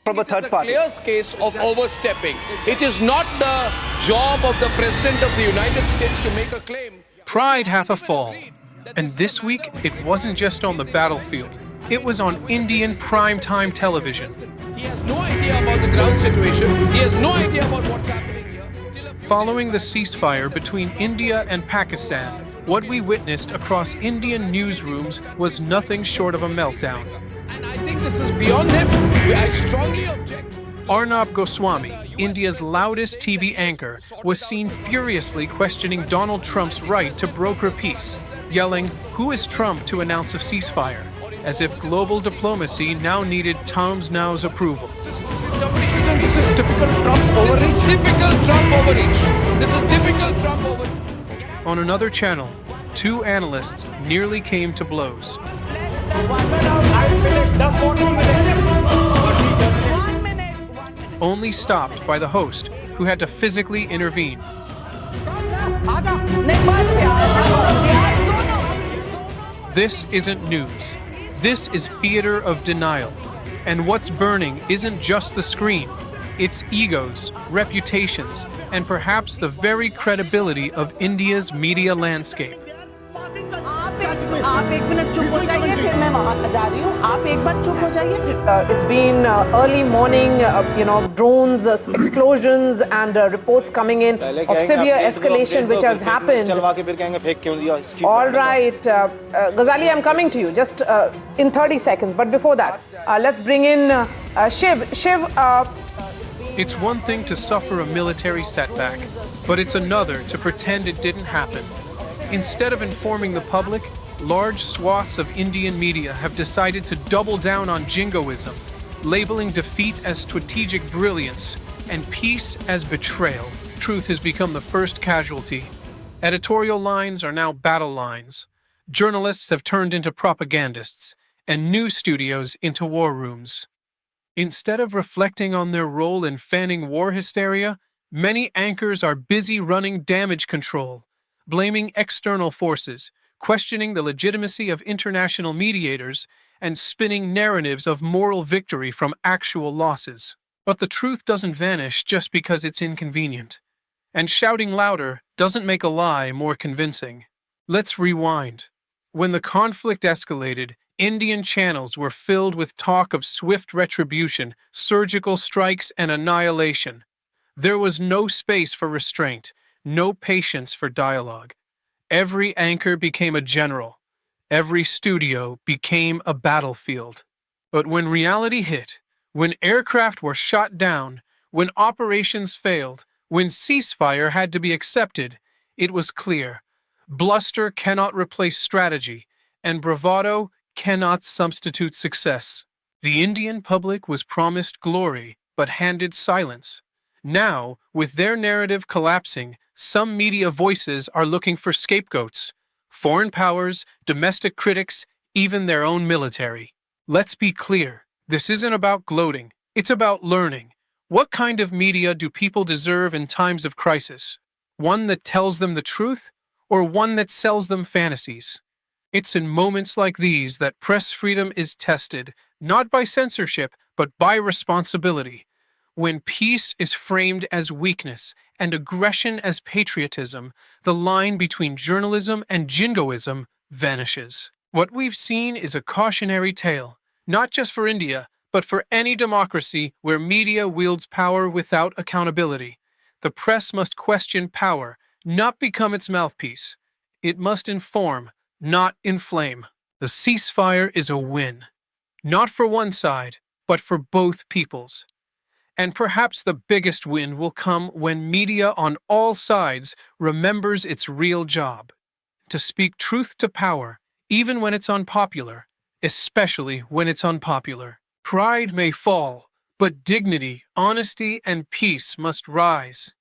from a third party. It is a clear case of overstepping. It is not the job of the President of the United States to make a claim. Pride hath a fall. And this week, it wasn't just on the battlefield. It was on Indian primetime television. He has no idea about the ground situation. He has no idea about what's happening here. Following the ceasefire between India and Pakistan, what we witnessed across Indian newsrooms was nothing short of a meltdown. And I think this is beyond him. I strongly object. Arnab Goswami, India's loudest TV anchor, was seen furiously questioning Donald Trump's right to broker peace, yelling, "Who is Trump to announce a ceasefire?" as if global diplomacy now needed Tom's Now's approval. This is typical Trump overreach. Typical Trump overreach. This is typical Trump overreach. On another channel, two analysts nearly came to blows. Only stopped by the host, who had to physically intervene. This isn't news. This is theater of denial. And what's burning isn't just the screen. It's egos, reputations, and perhaps the very credibility of India's media landscape. It's been early morning, drones, explosions, and reports coming in of severe escalation which has happened. All right, Ghazali, I'm coming to you just in 30 seconds. But before that, let's bring in Shiv. Shiv. It's one thing to suffer a military setback, but it's another to pretend it didn't happen. Instead of informing the public, large swaths of Indian media have decided to double down on jingoism, labeling defeat as strategic brilliance and peace as betrayal. Truth has become the first casualty. Editorial lines are now battle lines. Journalists have turned into propagandists, and news studios into war rooms. Instead of reflecting on their role in fanning war hysteria, many anchors are busy running damage control, blaming external forces, questioning the legitimacy of international mediators, and spinning narratives of moral victory from actual losses. But the truth doesn't vanish just because it's inconvenient. And shouting louder doesn't make a lie more convincing. Let's rewind. When the conflict escalated, Indian channels were filled with talk of swift retribution, surgical strikes, and annihilation. There was no space for restraint, no patience for dialogue. Every anchor became a general. Every studio became a battlefield. But when reality hit, when aircraft were shot down, when operations failed, when ceasefire had to be accepted, it was clear. Bluster cannot replace strategy, and bravado cannot substitute success. The Indian public was promised glory, but handed silence. Now, with their narrative collapsing, some media voices are looking for scapegoats. Foreign powers, domestic critics, even their own military. Let's be clear, this isn't about gloating, it's about learning. What kind of media do people deserve in times of crisis? One that tells them the truth, or one that sells them fantasies? It's in moments like these that press freedom is tested, not by censorship, but by responsibility. When peace is framed as weakness and aggression as patriotism, the line between journalism and jingoism vanishes. What we've seen is a cautionary tale, not just for India, but for any democracy where media wields power without accountability. The press must question power, not become its mouthpiece. It must inform, not inflame. The ceasefire is a win, not for one side, but for both peoples. And perhaps the biggest win will come when media on all sides remembers its real job: to speak truth to power, even when it's unpopular, especially when it's unpopular. Pride may fall, but dignity, honesty, and peace must rise.